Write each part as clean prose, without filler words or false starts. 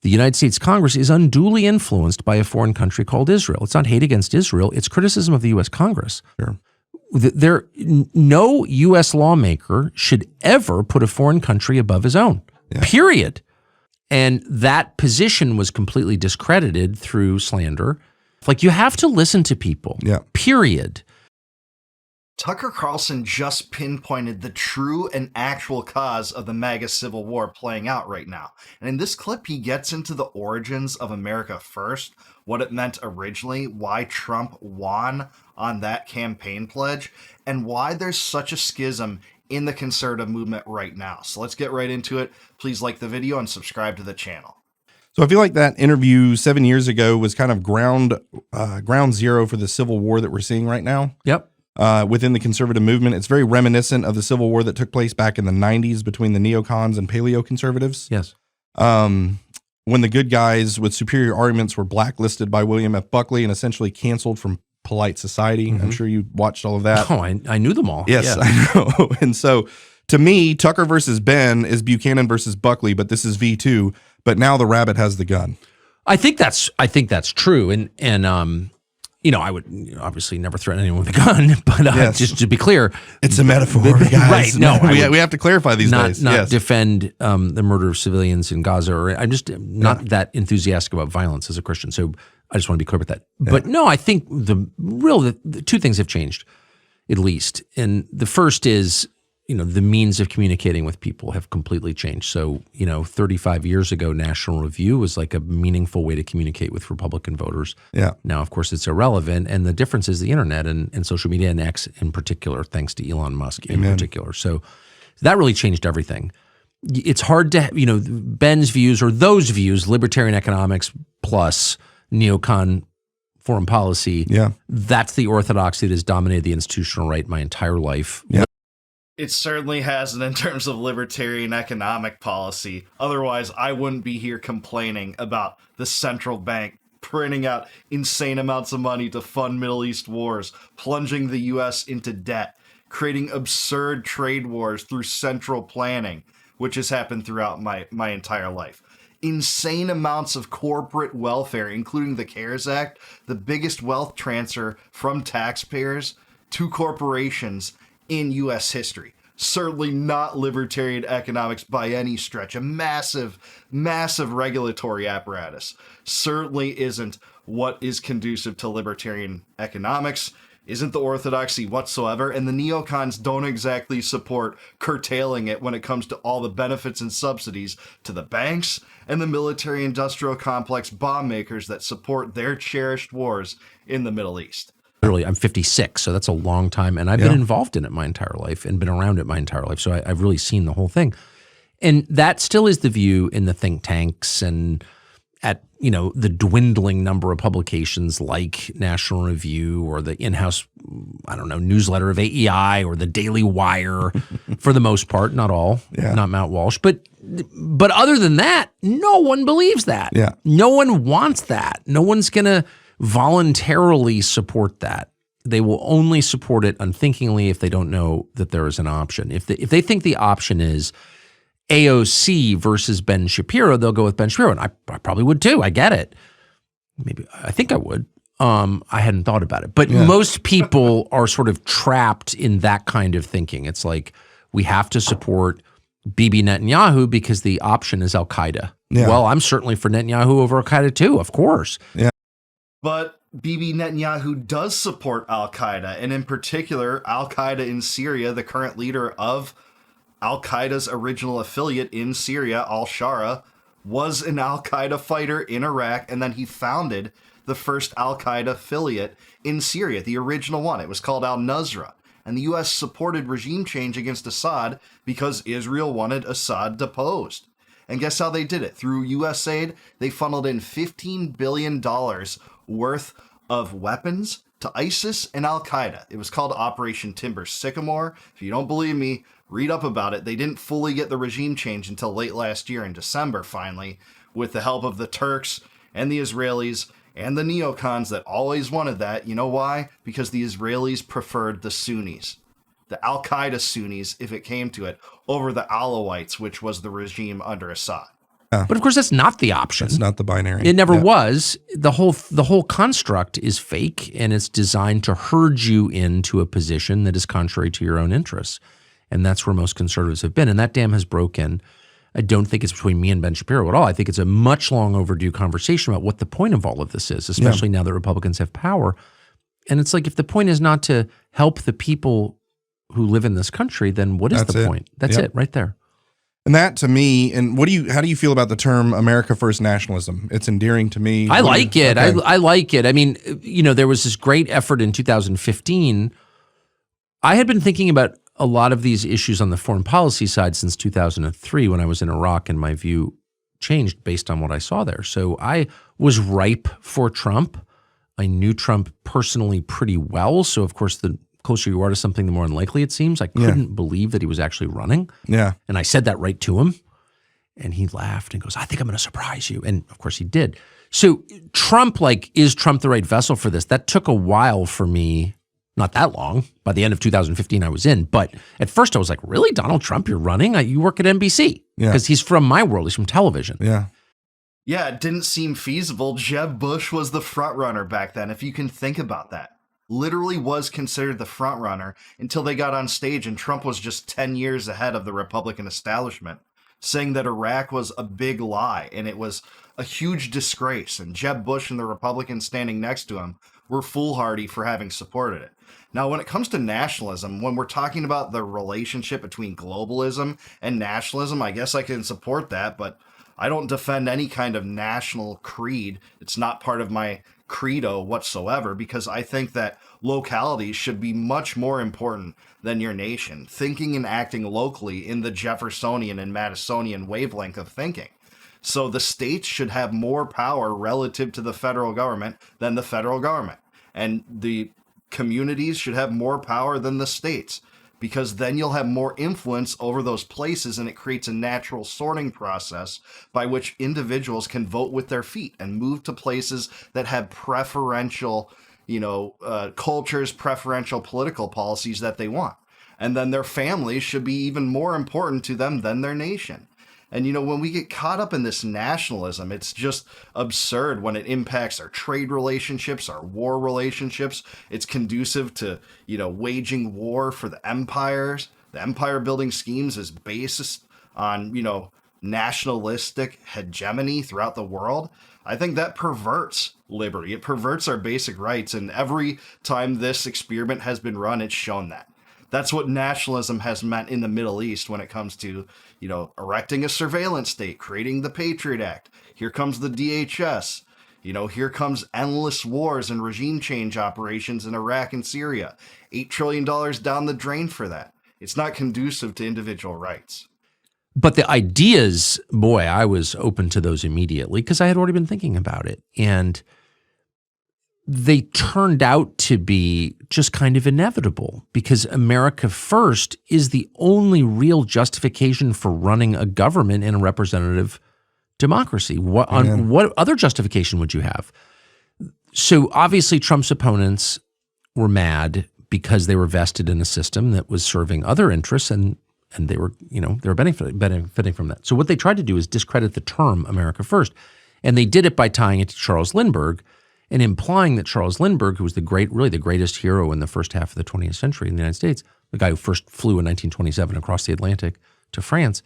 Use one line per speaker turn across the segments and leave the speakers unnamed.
the United States Congress is unduly influenced by a foreign country called Israel. It's not hate against Israel. It's criticism of the U.S. Congress.
Sure.
No U.S. lawmaker should ever put a foreign country above his own, period. And that position was completely discredited through slander. Like, you have to listen to people, period.
Tucker Carlson just pinpointed the true and actual cause of the MAGA civil war playing out right now. And in this clip, he gets into the origins of America First, what it meant originally, why Trump won on that campaign pledge, and why there's such a schism in the conservative movement right now. So let's get right into it. Please like the video and subscribe to the channel.
So I feel like that interview 7 years ago was kind of ground zero for the civil war that we're seeing right now.
Yep.
Within the conservative movement. It's very reminiscent of the civil war that took place back in the 90s between the neocons and paleoconservatives.
Yes.
When the good guys with superior arguments were blacklisted by William F. Buckley and essentially canceled from polite society. I'm sure you watched all of that.
Oh, I knew them all.
Yes, I know. And so to me, Tucker versus Ben is Buchanan versus Buckley, but this is V2. But now the rabbit has the gun.
I think that's true. And you know, I would obviously never threaten anyone with a gun, but just to be clear,
it's a metaphor, guys.
Right? No,
we have to clarify these days.
Not defend the murder of civilians in Gaza, or I'm just not that enthusiastic about violence as a Christian. So I just want to be clear about that. But no, I think the two things have changed, at least, and the first is, you know, the means of communicating with people have completely changed. So, you know, 35 years ago, National Review was like a meaningful way to communicate with Republican voters.
Yeah.
Now, of course, it's irrelevant. And the difference is the internet and social media and X in particular, thanks to Elon Musk in particular. So that really changed everything. It's hard to, you know, Ben's views or those views, libertarian economics plus neocon foreign policy.
Yeah.
That's the orthodoxy that has dominated the institutional right my entire life.
Yeah.
It certainly hasn't in terms of libertarian economic policy. Otherwise, I wouldn't be here complaining about the central bank printing out insane amounts of money to fund Middle East wars, plunging the U.S. into debt, creating absurd trade wars through central planning, which has happened throughout my entire life. Insane amounts of corporate welfare, including the CARES Act, the biggest wealth transfer from taxpayers to corporations in U.S. history. Certainly not libertarian economics by any stretch. A massive, massive regulatory apparatus. Certainly isn't what is conducive to libertarian economics. Isn't the orthodoxy whatsoever. And the neocons don't exactly support curtailing it when it comes to all the benefits and subsidies to the banks and the military-industrial complex bomb makers that support their cherished wars in the Middle East.
Literally, I'm 56, so that's a long time, and I've been involved in it my entire life and been around it my entire life, so I've really seen the whole thing. And that still is the view in the think tanks and at, you know, the dwindling number of publications like National Review or the in-house, I don't know, newsletter of AEI or the Daily Wire, for the most part, not all, not Mount Walsh. But other than that, no one believes that.
Yeah.
No one wants that. No one's going to voluntarily support that. They will only support it unthinkingly if they don't know that there is an option. If they think the option is AOC versus Ben Shapiro, they'll go with Ben Shapiro. And I probably would too. I get it. Maybe I think I would. I hadn't thought about it. But most people are sort of trapped in that kind of thinking. It's like, we have to support Bibi Netanyahu because the option is Al-Qaeda.
Yeah.
Well, I'm certainly for Netanyahu over Al-Qaeda too, of course.
Yeah.
But Bibi Netanyahu does support Al-Qaeda, and in particular, Al-Qaeda in Syria. The current leader of Al-Qaeda's original affiliate in Syria, al-Shara, was an Al-Qaeda fighter in Iraq, and then he founded the first Al-Qaeda affiliate in Syria, the original one. It was called al-Nusra, and the U.S. supported regime change against Assad because Israel wanted Assad deposed. And guess how they did it? Through U.S. aid, they funneled in $15 billion worth of weapons to ISIS and Al-Qaeda. It was called Operation Timber Sycamore. If you don't believe me, read up about it. They didn't fully get the regime change until late last year in December, finally, with the help of the Turks and the Israelis and the neocons that always wanted that. You know why? Because the Israelis preferred the Sunnis, the Al-Qaeda Sunnis, if it came to it, over the Alawites, which was the regime under Assad.
But of course, that's not the option.
It's not the binary.
It never was. The whole construct is fake, and it's designed to herd you into a position that is contrary to your own interests. And that's where most conservatives have been. And that dam has broken. I don't think it's between me and Ben Shapiro at all. I think it's a much long overdue conversation about what the point of all of this is, especially now that Republicans have power. And it's like, if the point is not to help the people who live in this country, then what is the point? That's it right there.
And that, to me, and how do you feel about the term America First nationalism? It's endearing to me.
I like it. Okay. I like it. I mean, there was this great effort in 2015. I had been thinking about a lot of these issues on the foreign policy side since 2003 when I was in Iraq, and my view changed based on what I saw there. So I was ripe for Trump. I knew Trump personally pretty well. So, of course, the closer you are to something, the more unlikely it seems. I couldn't believe that he was actually running.
Yeah.
And I said that right to him. And he laughed and goes, I think I'm going to surprise you. And of course he did. So Trump, is Trump the right vessel for this? That took a while for me. Not that long. By the end of 2015, I was in. But at first I was like, really? Donald Trump, you're running? You work at NBC. Because he's from my world. He's from television.
Yeah.
Yeah, it didn't seem feasible. Jeb Bush was the front runner back then, if you can think about that. Literally was considered the front runner until they got on stage and Trump was just 10 years ahead of the Republican establishment, saying that Iraq was a big lie and it was a huge disgrace. And Jeb Bush and the Republicans standing next to him were foolhardy for having supported it. Now, when it comes to nationalism, when we're talking about the relationship between globalism and nationalism, I guess I can support that, but I don't defend any kind of national creed. It's not part of my credo whatsoever, because I think that localities should be much more important than your nation. Thinking and acting locally in the Jeffersonian and Madisonian wavelength of thinking. So the states should have more power relative to the federal government than the federal government. And the communities should have more power than the states, because then you'll have more influence over those places, and it creates a natural sorting process by which individuals can vote with their feet and move to places that have preferential, cultures, preferential political policies that they want. And then their families should be even more important to them than their nation. And, when we get caught up in this nationalism, it's just absurd when it impacts our trade relationships, our war relationships. It's conducive to, waging war for the empires. The empire building schemes is based on, nationalistic hegemony throughout the world. I think that perverts liberty. It perverts our basic rights. And every time this experiment has been run, it's shown that. That's what nationalism has meant in the Middle East when it comes to, erecting a surveillance state, creating the Patriot Act. Here comes the DHS. Here comes endless wars and regime change operations in Iraq and Syria. $8 trillion down the drain for that. It's not conducive to individual rights.
But the ideas, boy, I was open to those immediately because I had already been thinking about it. And they turned out to be just kind of inevitable, because America First is the only real justification for running a government in a representative democracy. What other justification would you have? So obviously Trump's opponents were mad because they were vested in a system that was serving other interests, and they were benefiting from that. So what they tried to do is discredit the term America First, and they did it by tying it to Charles Lindbergh and implying that Charles Lindbergh, who was the greatest hero in the first half of the 20th century in the United States, the guy who first flew in 1927 across the Atlantic to France,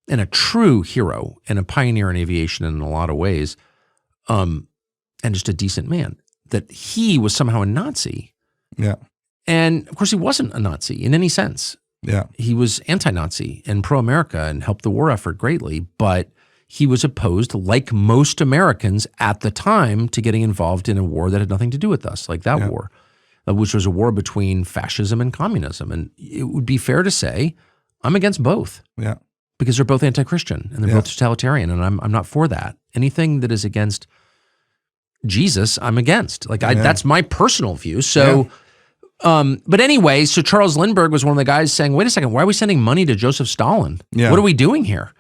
and a true hero and a pioneer in aviation in a lot of ways, and just a decent man, that he was somehow a Nazi.
Yeah.
And of course he wasn't a Nazi in any sense.
Yeah.
He was anti-Nazi and pro-America and helped the war effort greatly, but he was opposed, like most Americans at the time, to getting involved in a war that had nothing to do with us, like that war, which was a war between fascism and communism. And it would be fair to say I'm against both.
Yeah.
Because they're both anti-Christian and they're both totalitarian, and I'm not for that. Anything that is against Jesus, I'm against. That's my personal view. So, but anyway, so Charles Lindbergh was one of the guys saying, wait a second, why are we sending money to Joseph Stalin?
Yeah.
What are we doing here?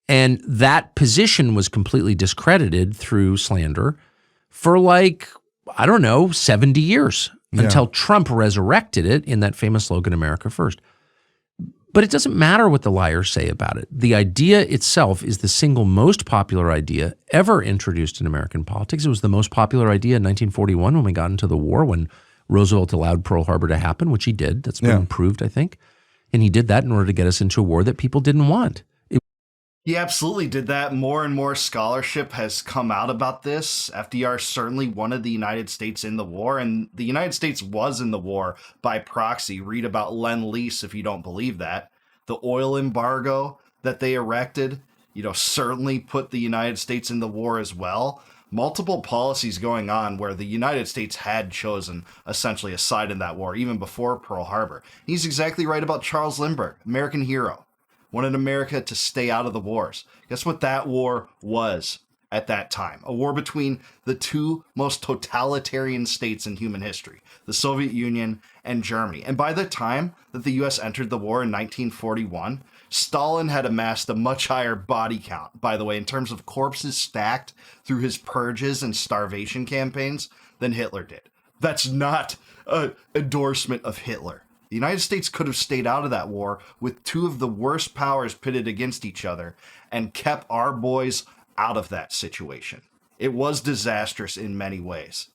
And that position was completely discredited through slander for 70 years until Trump resurrected it in that famous slogan, America First. But it doesn't matter what the liars say about it. The idea itself is the single most popular idea ever introduced in American politics. It was the most popular idea in 1941 when we got into the war, when Roosevelt allowed Pearl Harbor to happen, which he did. That's been proved, I think. And he did that in order to get us into a war that people didn't want.
He absolutely did that. More and more scholarship has come out about this. FDR certainly wanted the United States in the war, and the United States was in the war by proxy. Read about Lend-Lease if you don't believe that. The oil embargo that they erected, certainly put the United States in the war as well. Multiple policies going on where the United States had chosen essentially a side in that war, even before Pearl Harbor. He's exactly right about Charles Lindbergh, American hero. Wanted America to stay out of the wars. Guess what that war was at that time? A war between the two most totalitarian states in human history, the Soviet Union and Germany. And by the time that the U.S. entered the war in 1941, Stalin had amassed a much higher body count, by the way, in terms of corpses stacked through his purges and starvation campaigns than Hitler did. That's not an endorsement of Hitler. The United States could have stayed out of that war with two of the worst powers pitted against each other and kept our boys out of that situation. It was disastrous in many ways.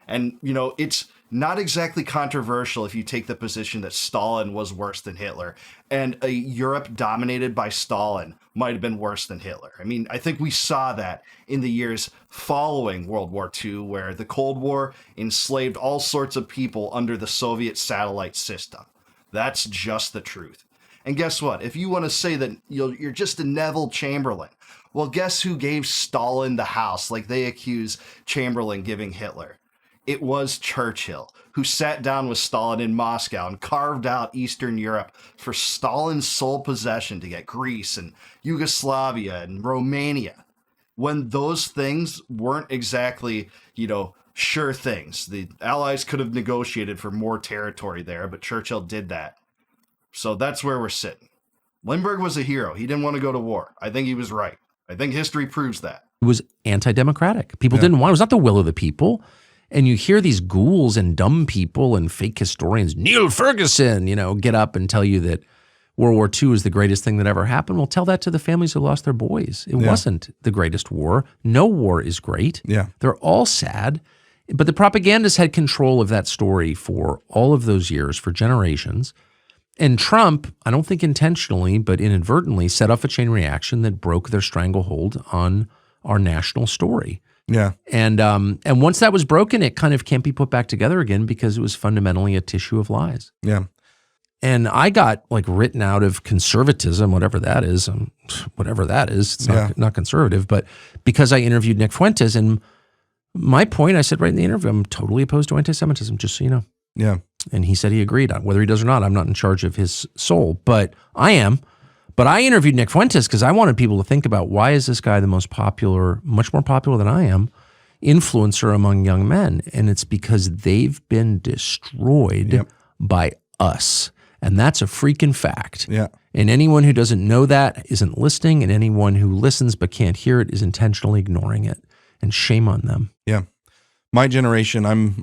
And, it's not exactly controversial if you take the position that Stalin was worse than Hitler, and a Europe dominated by Stalin might have been worse than Hitler. I mean, I think we saw that in the years following World War II, where the Cold War enslaved all sorts of people under the Soviet satellite system. That's just the truth. And guess what? If you want to say that you're just a Neville Chamberlain, well, guess who gave Stalin the house like they accuse Chamberlain giving Hitler? It was Churchill, who sat down with Stalin in Moscow and carved out Eastern Europe for Stalin's sole possession to get Greece and Yugoslavia and Romania. When those things weren't exactly, sure things. The Allies could have negotiated for more territory there, but Churchill did that. So that's where we're sitting. Lindbergh was a hero. He didn't want to go to war. I think he was right. I think history proves that.
It was anti-democratic. People didn't want it. It was not the will of the people. And you hear these ghouls and dumb people and fake historians, Neil Ferguson, get up and tell you that World War II is the greatest thing that ever happened. Well, tell that to the families who lost their boys. It wasn't the greatest war. No war is great.
Yeah.
They're all sad. But the propagandists had control of that story for all of those years, for generations. And Trump, I don't think intentionally, but inadvertently, set off a chain reaction that broke their stranglehold on our national story.
Yeah.
And once that was broken, it kind of can't be put back together again because it was fundamentally a tissue of lies.
Yeah.
And I got written out of conservatism, whatever that is. It's not conservative, but because I interviewed Nick Fuentes, and my point, I said right in the interview, I'm totally opposed to anti-Semitism, just so you know.
Yeah.
And he said he agreed. Whether he does or not, I'm not in charge of his soul, but I am. But I interviewed Nick Fuentes because I wanted people to think about, why is this guy the most popular, much more popular than I am, influencer among young men? And it's because they've been destroyed by us. And that's a freaking fact.
Yeah.
And anyone who doesn't know that isn't listening, and anyone who listens but can't hear it is intentionally ignoring it. And shame on them.
Yeah. My generation, I'm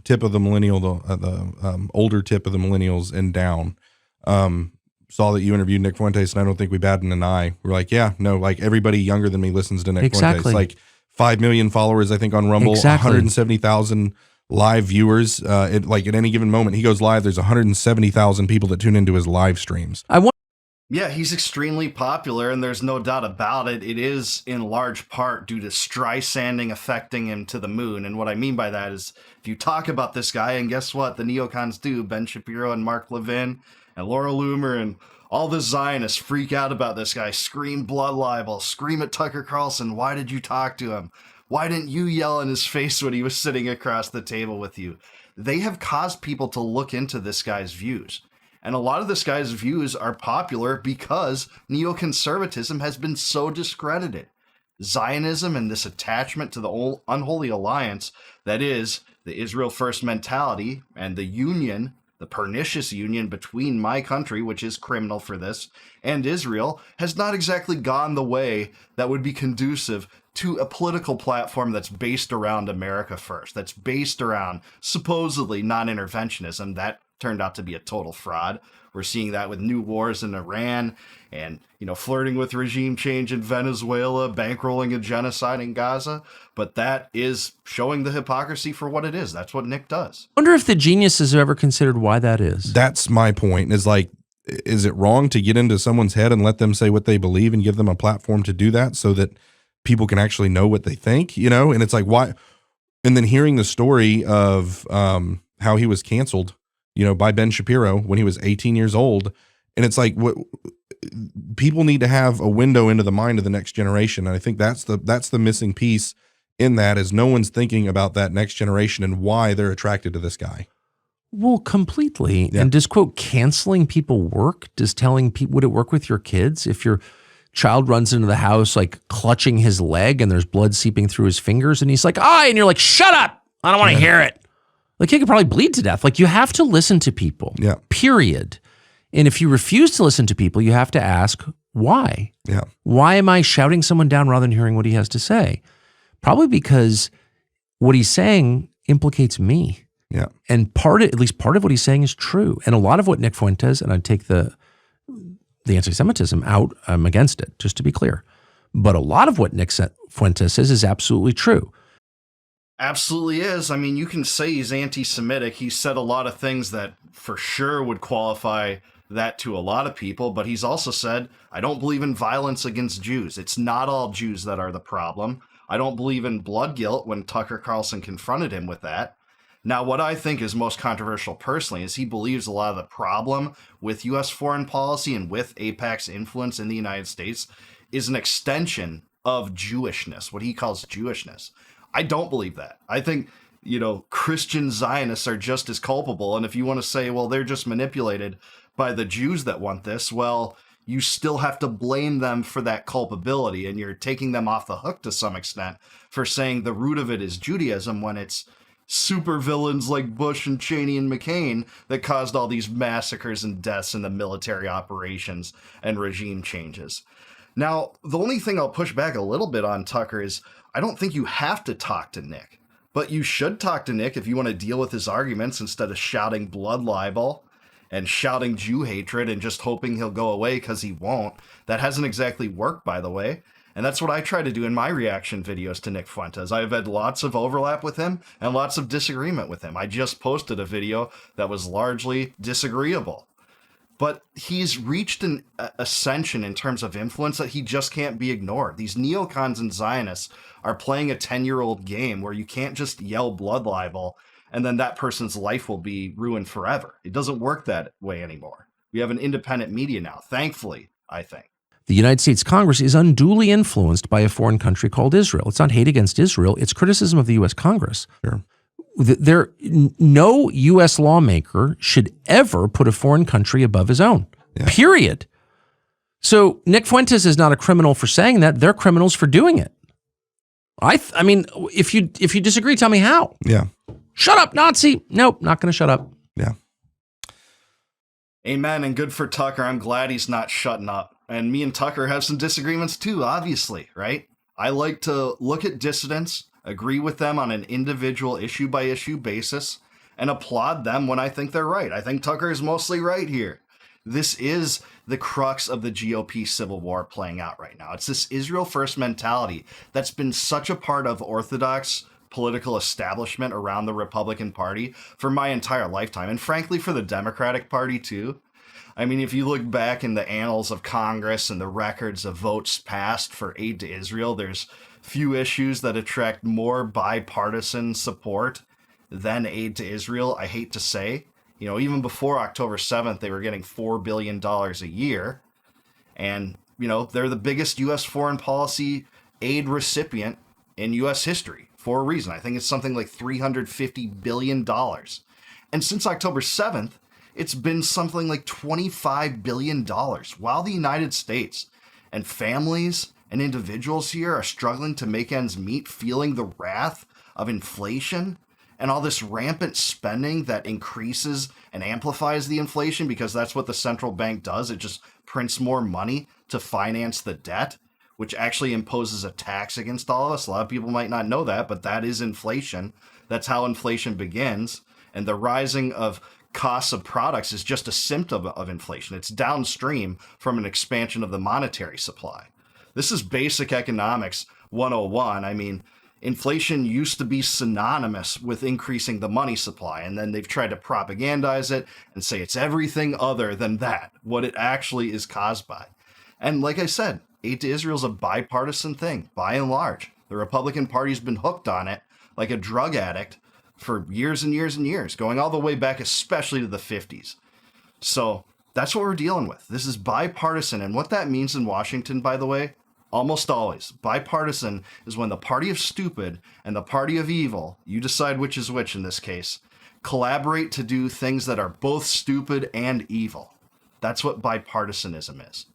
tip of the millennial, the older tip of the millennials and down. Saw that you interviewed Nick Fuentes, and I don't think we batted an eye. We're like, everybody younger than me listens to Nick Fuentes. Like 5 million followers, I think, on Rumble, 170,000 live viewers. At any given moment he goes live, there's 170,000 people that tune into his live streams.
Yeah, he's extremely popular, and there's no doubt about it. It is in large part due to Streisanding affecting him to the moon. And what I mean by that is, if you talk about this guy, and guess what the neocons do, Ben Shapiro and Mark Levin and Laura Loomer and all the Zionists freak out about this guy, scream blood libel, scream at Tucker Carlson, why did you talk to him? Why didn't you yell in his face when he was sitting across the table with you? They have caused people to look into this guy's views. And a lot of this guy's views are popular because neoconservatism has been so discredited. Zionism and this attachment to the unholy alliance that is the Israel First mentality and the union, the pernicious union between my country, which is criminal for this, and Israel, has not exactly gone the way that would be conducive to a political platform that's based around America first, that's based around supposedly non-interventionism that turned out to be a total fraud. We're seeing that with new wars in Iran and, flirting with regime change in Venezuela, bankrolling a genocide in Gaza. But that is showing the hypocrisy for what it is. That's what Nick does.
I wonder if the geniuses have ever considered why that is.
That's my point, is like, is it wrong to get into someone's head and let them say what they believe and give them a platform to do that so that people can actually know what they think, And it's like, why? And then hearing the story of how he was canceled, by Ben Shapiro when he was 18 years old. And it's like, what people need to have a window into the mind of the next generation. And I think that's the missing piece in that, is no one's thinking about that next generation and why they're attracted to this guy.
Well, completely.
Yeah.
And does, quote, canceling people work? Does telling people, would it work with your kids? If your child runs into the house, like clutching his leg and there's blood seeping through his fingers and he's like, and you're like, shut up. I don't want to hear it. Like, he could probably bleed to death. Like, you have to listen to people, period. And if you refuse to listen to people, you have to ask, why?
Yeah.
Why am I shouting someone down rather than hearing what he has to say? Probably because what he's saying implicates me.
Yeah.
And at least part of what he's saying is true. And a lot of what Nick Fuentes, and I take the anti-Semitism out, I'm against it, just to be clear. But a lot of what Nick Fuentes says is absolutely true.
Absolutely is. I mean, you can say he's anti-Semitic. He said a lot of things that for sure would qualify that to a lot of people, but he's also said, I don't believe in violence against Jews. It's not all Jews that are the problem. I don't believe in blood guilt, when Tucker Carlson confronted him with that. Now, what I think is most controversial personally is he believes a lot of the problem with U.S. foreign policy and with AIPAC's influence in the United States is an extension of Jewishness, what he calls Jewishness. I don't believe that. I think, Christian Zionists are just as culpable. And if you want to say, well, they're just manipulated by the Jews that want this, well, you still have to blame them for that culpability. And you're taking them off the hook to some extent for saying the root of it is Judaism, when it's supervillains like Bush and Cheney and McCain that caused all these massacres and deaths in the military operations and regime changes. Now, the only thing I'll push back a little bit on Tucker is I don't think you have to talk to Nick, but you should talk to Nick if you want to deal with his arguments instead of shouting blood libel and shouting Jew hatred and just hoping he'll go away, because he won't. That hasn't exactly worked, by the way. And that's what I try to do in my reaction videos to Nick Fuentes. I've had lots of overlap with him and lots of disagreement with him. I just posted a video that was largely disagreeable. But he's reached an ascension in terms of influence that he just can't be ignored. These neocons and Zionists are playing a 10-year-old game where you can't just yell blood libel and then that person's life will be ruined forever. It doesn't work that way anymore. We have an independent media now, thankfully, I think.
The United States Congress is unduly influenced by a foreign country called Israel. It's not hate against Israel. It's criticism of the U.S. Congress.
Sure.
No U.S. lawmaker should ever put a foreign country above his own, period. So Nick Fuentes is not a criminal for saying that. They're criminals for doing it. I mean, if you disagree, tell me how.
Yeah.
Shut up, Nazi. Nope, not going to shut up.
Yeah.
Amen, and good for Tucker. I'm glad he's not shutting up. And me and Tucker have some disagreements too, obviously, right? I like to look at dissidents, agree with them on an individual issue-by-issue basis, and applaud them when I think they're right. I think Tucker is mostly right here. This is the crux of the GOP civil war playing out right now. It's this Israel first mentality that's been such a part of orthodox political establishment around the Republican Party for my entire lifetime, and frankly for the Democratic Party too. I mean, if you look back in the annals of Congress and the records of votes passed for aid to Israel, there's few issues that attract more bipartisan support than aid to Israel, I hate to say. Even before October 7th, they were getting $4 billion a year. And, they're the biggest U.S. foreign policy aid recipient in U.S. history for a reason. I think it's something like $350 billion. And since October 7th, it's been something like $25 billion, while the United States and families and individuals here are struggling to make ends meet, feeling the wrath of inflation and all this rampant spending that increases and amplifies the inflation, because that's what the central bank does. It just prints more money to finance the debt, which actually imposes a tax against all of us. A lot of people might not know that, but that is inflation. That's how inflation begins. And the rising of costs of products is just a symptom of inflation. It's downstream from an expansion of the monetary supply. This is basic economics 101. I mean, inflation used to be synonymous with increasing the money supply, and then they've tried to propagandize it and say it's everything other than that, what it actually is caused by. And like I said, aid to Israel is a bipartisan thing, by and large. The Republican Party's been hooked on it like a drug addict for years and years and years, going all the way back, especially to the 50s. So that's what we're dealing with. This is bipartisan. And what that means in Washington, by the way, almost always, bipartisan is when the party of stupid and the party of evil, you decide which is which in this case, collaborate to do things that are both stupid and evil. That's what bipartisanism is.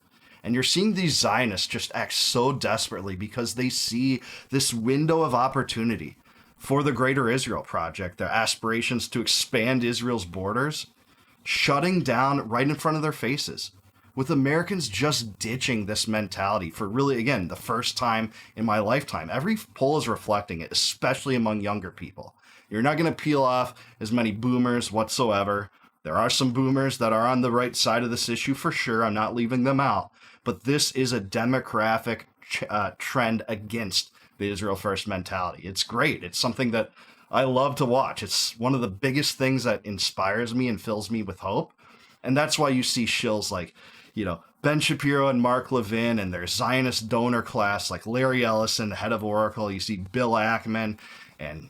And you're seeing these Zionists just act so desperately because they see this window of opportunity for the Greater Israel Project, their aspirations to expand Israel's borders, shutting down right in front of their faces, with Americans just ditching this mentality for really, again, the first time in my lifetime. Every poll is reflecting it, especially among younger people. You're not going to peel off as many boomers whatsoever. There are some boomers that are on the right side of this issue for sure. I'm not leaving them out. But this is a demographic trend against the Israel First mentality. It's great. It's something that I love to watch. It's one of the biggest things that inspires me and fills me with hope. And that's why you see shills like, Ben Shapiro and Mark Levin and their Zionist donor class, like Larry Ellison, the head of Oracle. You see Bill Ackman and,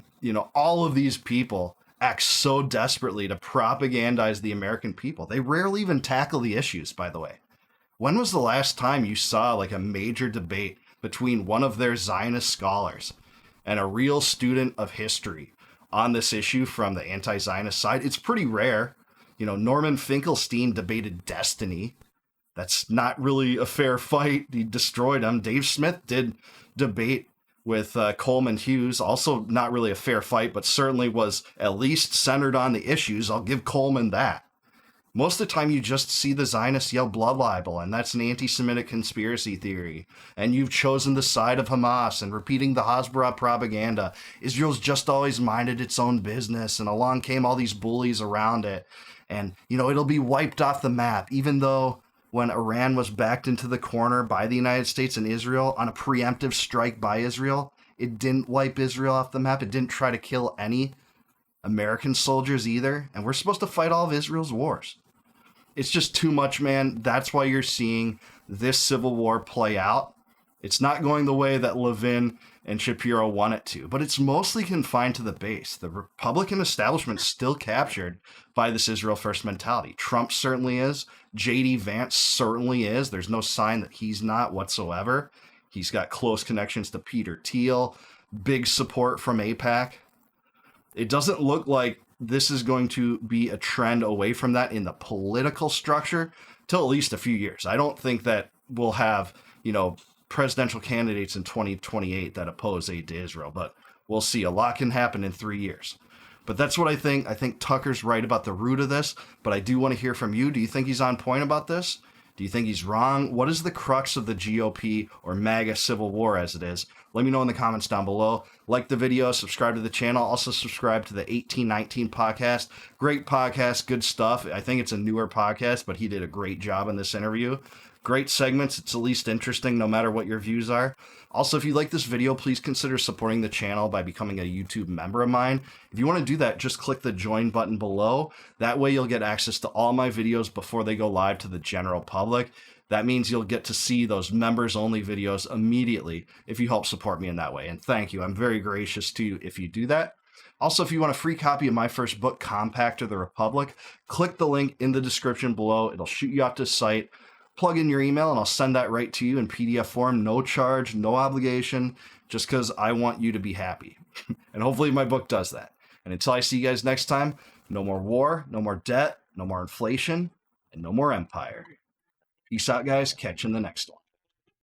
all of these people act so desperately to propagandize the American people. They rarely even tackle the issues, by the way. When was the last time you saw like a major debate between one of their Zionist scholars and a real student of history on this issue from the anti-Zionist side? It's pretty rare. Norman Finkelstein debated destiny. That's not really a fair fight. He destroyed him. Dave Smith did debate with Coleman Hughes. Also not really a fair fight, but certainly was at least centered on the issues. I'll give Coleman that. Most of the time you just see the Zionists yell blood libel, and that's an anti-Semitic conspiracy theory. And you've chosen the side of Hamas and repeating the Hasbara propaganda. Israel's just always minded its own business, and along came all these bullies around it. And, it'll be wiped off the map, even though when Iran was backed into the corner by the United States and Israel on a preemptive strike by Israel, it didn't wipe Israel off the map. It didn't try to kill any American soldiers either. And we're supposed to fight all of Israel's wars. It's just too much, man. That's why you're seeing this civil war play out. It's not going the way that Levin and Shapiro want it to, but it's mostly confined to the base. The Republican establishment's still captured by this Israel First mentality. Trump certainly is. J.D. Vance certainly is. There's no sign that he's not whatsoever. He's got close connections to Peter Thiel, big support from AIPAC. It doesn't look like this is going to be a trend away from that in the political structure till at least a few years. I don't think that we'll have, presidential candidates in 2028 that oppose aid to Israel, but we'll see. A lot can happen in 3 years. But that's what I think. I think Tucker's right about the root of this, but I do want to hear from you. Do you think he's on point about this? Do you think he's wrong? What is the crux of the GOP or MAGA civil war as it is? Let me know in the comments down below. Like the video, subscribe to the channel. Also subscribe to the 1819 podcast. Great podcast, good stuff. I think it's a newer podcast, but he did a great job in this interview. Great segments. It's at least interesting no matter what your views are. Also, if you like this video, please consider supporting the channel by becoming a YouTube member of mine. If you want to do that, just click the join button below. That way you'll get access to all my videos before they go live to the general public. That means you'll get to see those members only videos immediately if you help support me in that way. And thank you. I'm very gracious to you if you do that. Also, if you want a free copy of my first book, Compact of the Republic, click the link in the description below. It'll shoot you out to the site. Plug in your email and I'll send that right to you in PDF form. No charge, no obligation, just because I want you to be happy. And hopefully my book does that. And until I see you guys next time, no more war, no more debt, no more inflation, and no more empire. Peace out, guys. Catch you in the next one.